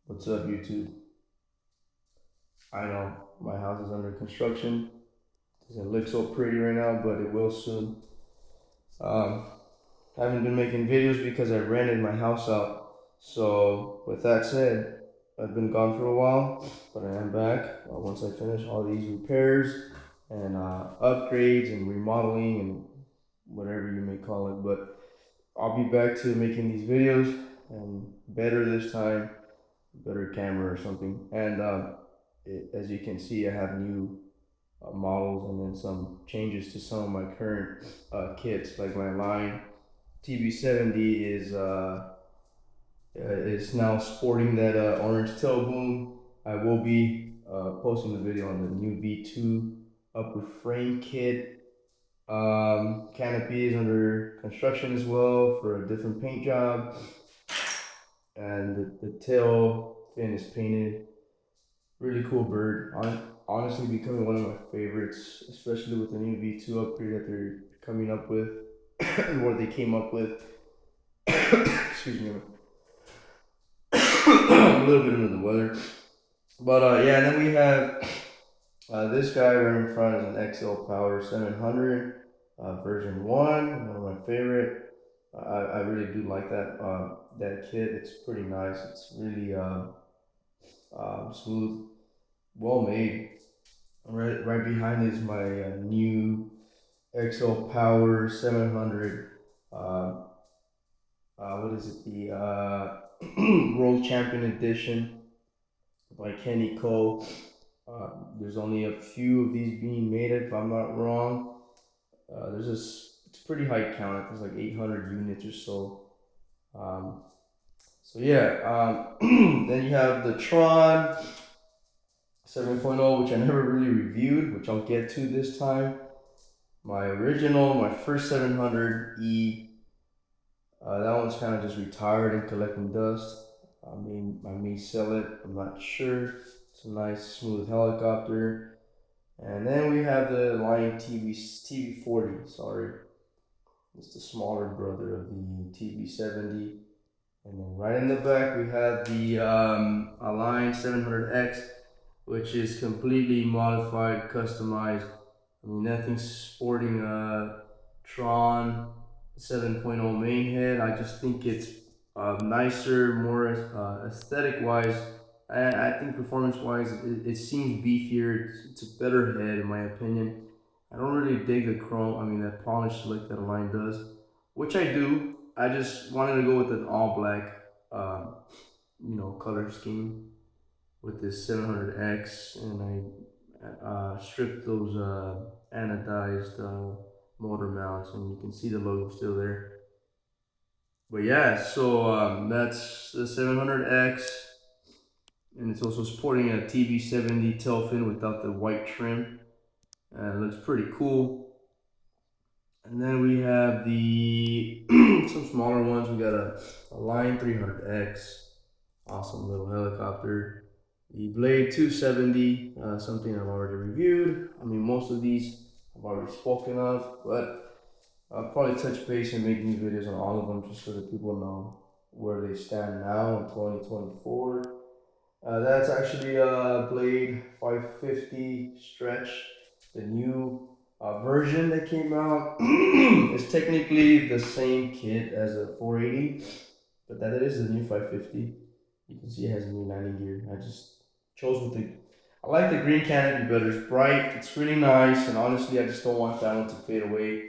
What's up, YouTube? I know my house is under construction. It doesn't look so pretty right now, but it will soon. Um, I haven't been making videos because I rented my house out. So, with that said, I've been gone for a while, but I am back once I finish all these repairs and upgrades and remodeling and whatever you may call it. But I'll be back to making these videos and better this time, better camera or something. And as you can see, I have new models and then some changes to some of my current kits. Like my line Tb70 is now sporting that orange tail boom. I will be posting the video on the new V2 upper frame kit. Canopy is under construction as well for a different paint job, and the tail fin is painted. Really cool bird. Honestly, becoming one of my favorites, especially with the new V2 upgrade that they're coming up with, or they came up with. Excuse me, I'm a little bit under the weather. But yeah, and then we have this guy right in front is an xlpower 700 version 1, one of my favorite. I really do like that kit. It's pretty nice. It's really smooth, well made. Right behind is my new xlpower 700. What is it? The World Champion Edition by Kenny Cole. There's only a few of these being made, if I'm not wrong. It's a pretty high count. There's like 800 units or so. Um, so yeah. Then you have the Tron 7.0, which I never really reviewed, which I'll get to this time. My first 700E. That one's kind of just retired and collecting dust. I may sell it. I'm not sure. It's a nice, smooth helicopter. And then we have the Lion TB40. Sorry, it's the smaller brother of the TB70. And then right in the back we have the Align 700X, which is completely modified, customized. I mean, nothing's sporting a Tron 7.0 main head. I just think it's nicer, more aesthetic wise. I think performance wise, it seems beefier. It's a better head, in my opinion. I don't really dig the chrome, that polished look that Align does, which I do. I just wanted to go with an all black, color scheme with this 700X, and I stripped those anodized motor mounts, and you can see the logo still there. But yeah, so that's the 700X, and it's also sporting a TB70 tail fin without the white trim. It looks pretty cool. And then we have the some smaller ones. We got a Line 300X, awesome little helicopter. The Blade 270, something I've already reviewed. Most of these I've already spoken of, but I'll probably touch base and make new videos on all of them just so that people know where they stand now in 2024. That's actually a Blade 550 stretch, the new version that came out. It's technically the same kit as a 480, but that is the new 550. You can see it has a new landing gear. I just chose with the. I like the green canopy better. It's bright. It's really nice, and honestly, I just don't want that one to fade away.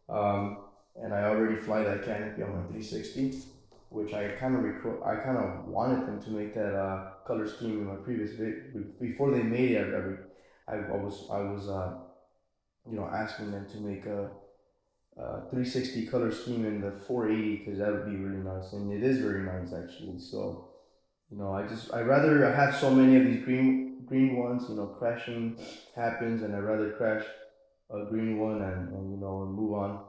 And I already fly that canopy on my 360, which I kind of wanted them to make that color scheme in my previous video. Before they made it, I was asking them to make a 360 color scheme in the 480 because that would be really nice, and it is very nice actually. So I rather have so many of these green ones. Crashing happens, and I rather crash a green one and move on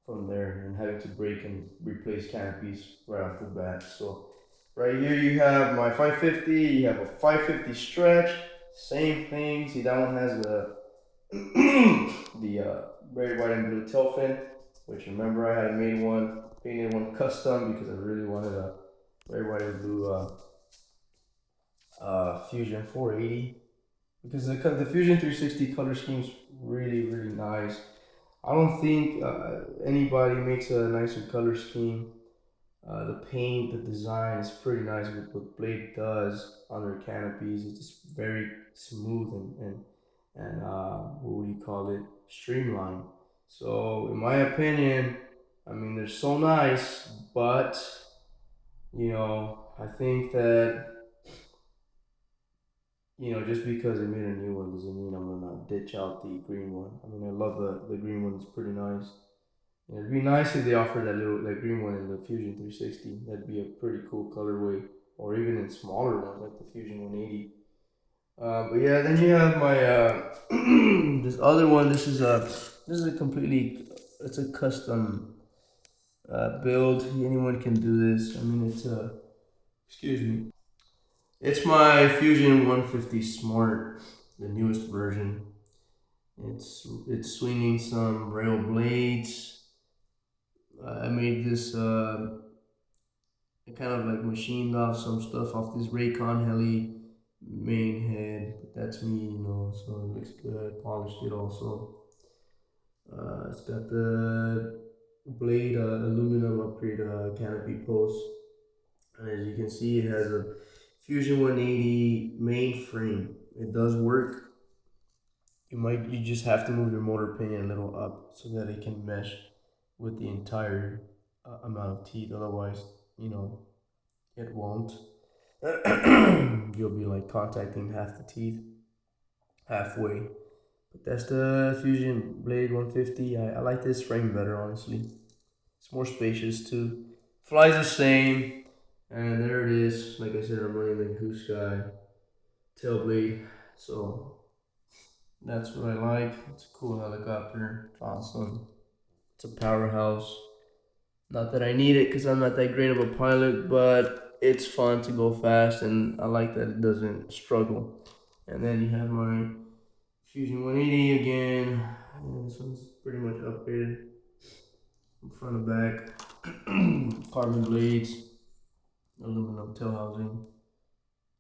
from there and having to break and replace canopies right off the bat. So right here you have my 550. You have a 550 stretch. Same thing. See, that one has the the red, white, and blue tail fin, which remember I had painted one custom because I really wanted a red, white, and blue Fusion 480 because the Fusion 360 color scheme's really nice. I don't think anybody makes a nicer color scheme. The paint, the design is pretty nice with what Blade does on their canopies. It's just very smooth and what would you call it? Streamlined. So in my opinion, I mean they're so nice, but I think that just because they made a new one doesn't mean I'm gonna ditch out the green one. I mean I love the green one. It's pretty nice. It'd be nice if they offered that green one in the Fusion 360. That'd be a pretty cool colorway, or even in smaller ones like the Fusion 180. But yeah, then you have my this other one. This is a completely it's a custom build. Anyone can do this. I mean, it's a excuse me. It's my Fusion 150 Smart, the newest version. It's swinging some rail blades. I made this. I kind of like machined off some stuff off this Raycon Heli main head. But that's me. So it looks good. Polished it also. It's got the blade aluminum upgrade canopy post, and as you can see, it has a Fusion 180 main frame. It does work. You just have to move your motor pinion a little up so that it can mesh with the entire amount of teeth. Otherwise, it won't. You'll be like contacting half the teeth halfway. But that's the Fusion Blade 150. I like this frame better, honestly. It's more spacious too. Flies the same. And there it is. Like I said, I'm running the goosky tail blade. So that's what I like. It's a cool helicopter. It's awesome. It's a powerhouse. Not that I need it because I'm not that great of a pilot, but it's fun to go fast and I like that it doesn't struggle. And then you have my Fusion 180 again. And this one's pretty much upgraded from front to back. Carbon blades, aluminum tail housing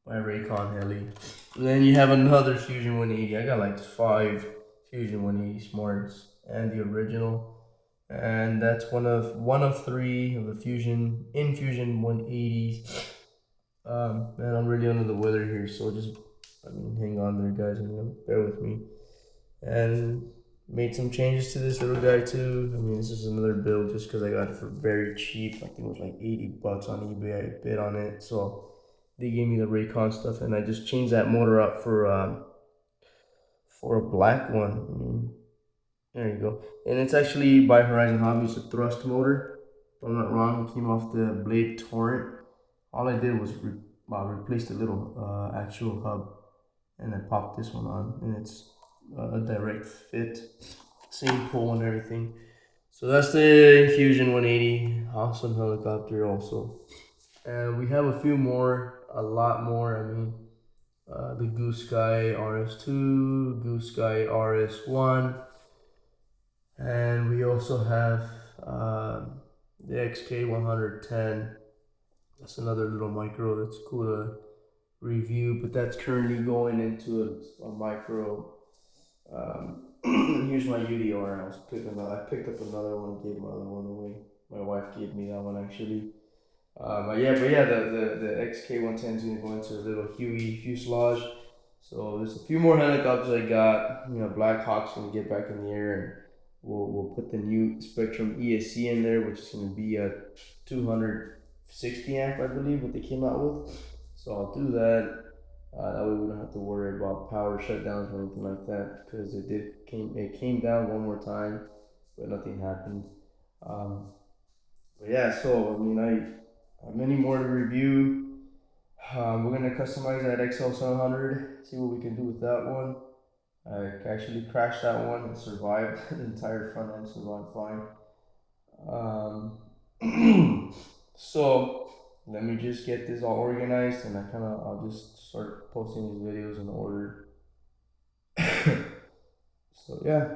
by Raycon Heli. And then you have another Fusion 180. I got like 5 Fusion 180 Smarts and the original. And that's one of 3 of the Fusion 180s. Man, I'm really under the weather here, so hang on there, guys. Bear with me. And made some changes to this little guy too. I mean, this is another build just because I got it for very cheap. I think it was like $80 on eBay. I bid on it, so they gave me the Raycon stuff, and I just changed that motor up for a black one. I mean, there you go. And it's actually by Horizon Hobby. It's a thrust motor. If I'm not wrong, it came off the Blade Torrent. All I did was replace the little actual hub, and I popped this one on, and it's a direct fit, same pull and everything. So that's the Infusion 180, awesome helicopter also. And we have a few more, a lot more. I mean, the Goosky RS2, Goosky RS1, and we also have the XK110. That's another little micro that's cool to review, but that's currently going into a micro. Here's my UDR. I picked up another one, gave my other one away. My wife gave me that one actually. But yeah, the XK110 is gonna go into a little Huey fuselage. So there's a few more helicopters I got. Black Hawk's gonna get back in the air, and we'll put the new Spectrum ESC in there, which is gonna be a 260 amp, I believe, what they came out with. So I'll do that. That way we don't have to worry about power shutdowns or anything like that, because it came down one more time, but nothing happened. Um, but yeah, so I mean I have many more to review. We're gonna customize that XL700, see what we can do with that one. I actually crashed that one and survived. The entire front end survived fine. So let me just get this all organized, and I'll just start posting these videos in order. So yeah,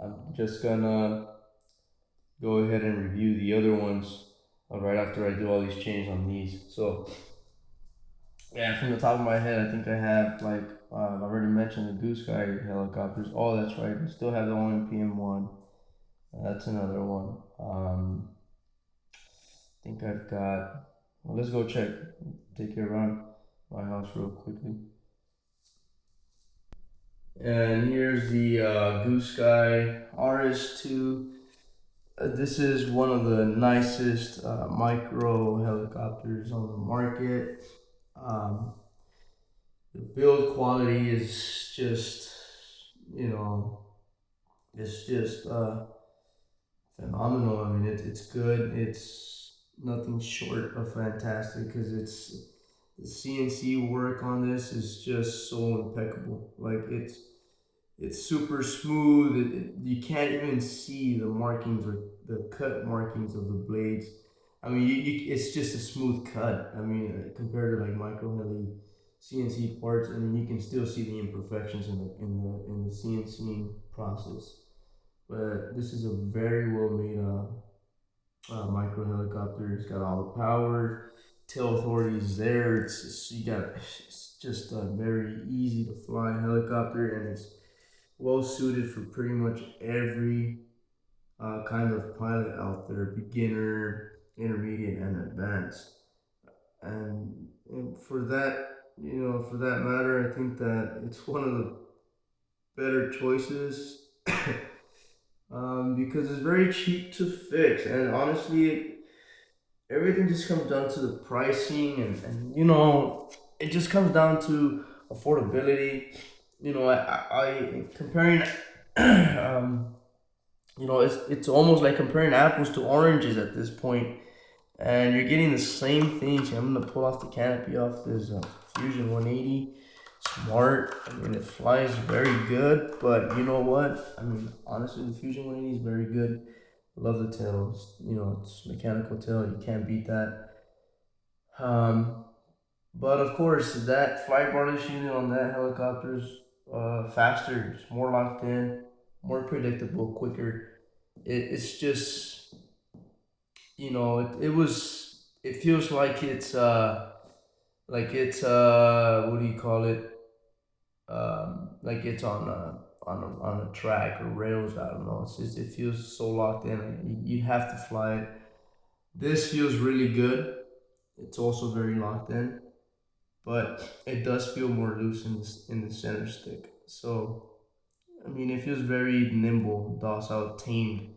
I'm just gonna go ahead and review the other ones right after I do all these changes on these. So Yeah, from the top of my head, I think I have like I already mentioned the goosky helicopters. Oh, that's right. I still have the OMPM one. That's another one. I think I've got. Well, let's go check. Take you around my house real quickly. And here's the goosky RS2. This is one of the nicest micro helicopters on the market. Um, the build quality is just, you know, it's just phenomenal. I mean, it's good. It's nothing short of fantastic because it's the CNC work on this is just so impeccable. Like it's super smooth. You can't even see the markings or the cut markings of the blades. I mean, it's just a smooth cut. I mean, compared to like micro heli CNC parts, I mean, you can still see the imperfections in the CNC process. But this is a very well made micro helicopter. It's got all the power. Tail authority is there. You got it's just a very easy to fly helicopter, and it's well suited for pretty much every kind of pilot out there, beginner, intermediate, and advanced. And for that, for that matter, I think that it's one of the better choices because it's very cheap to fix. And honestly, everything just comes down to the pricing, and it just comes down to affordability. I comparing it's almost like comparing apples to oranges at this point, and you're getting the same things. I'm gonna pull off the canopy off this Fusion 180 Smart. I mean, it flies very good, but you know what? I mean, honestly, the Fusion 180 is very good. Love the tail. It's mechanical tail. You can't beat that. Um, but of course, that flight barless unit on that helicopter is faster, it's more locked in, more predictable, quicker. It's just it feels like it's what do you call it, like it's on a track or rails. I don't know. It feels so locked in. Like you have to fly it. This feels really good. It's also very locked in, but it does feel more loose in the center stick. So I mean, it feels very nimble, docile, tamed.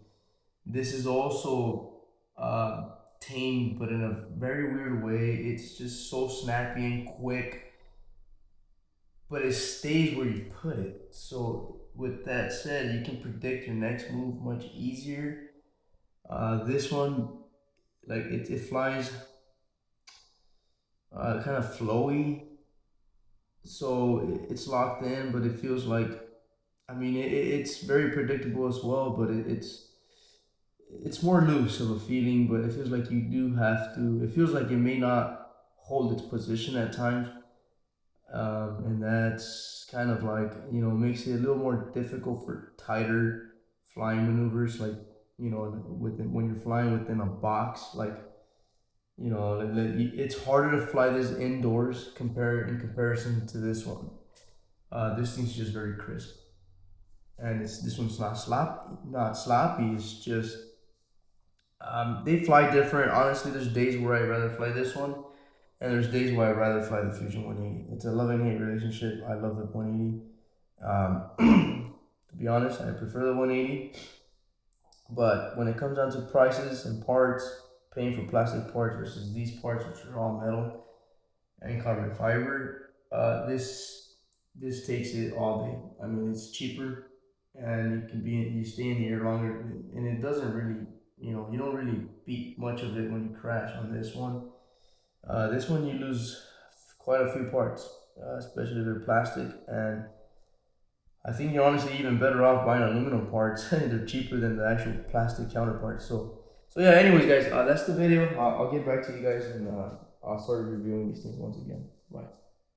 This is also tamed, but in a very weird way. It's just so snappy and quick, but it stays where you put it. So, with that said, you can predict your next move much easier. This one, like it flies kind of flowy, so it's locked in, but it feels like, I mean, it's very predictable as well, but it's more loose of a feeling, but it feels like you do have to. It feels like it may not hold its position at times, and that's kind of like makes it a little more difficult for tighter flying maneuvers, like within when you're flying within a box, like it's harder to fly this indoors compare in comparison to this one. This thing's just very crisp, and this one's not sloppy. It's just they fly different. Honestly, there's days where I'd rather fly this one, and there's days where I'd rather fly the Fusion 180. It's a love and hate relationship. I love the 180. To be honest, I prefer the 180. But when it comes down to prices and parts, paying for plastic parts versus these parts, which are all metal and carbon fiber, this takes it all day. I mean, it's cheaper, and you stay in the air longer, and it doesn't really, you don't really beat much of it when you crash on this one. This one you lose quite a few parts, especially if they're plastic, and I think you're honestly even better off buying aluminum parts. They're cheaper than the actual plastic counterparts. So yeah. Anyways, guys, that's the video. I'll get back to you guys, and I'll start reviewing these things once again. Bye.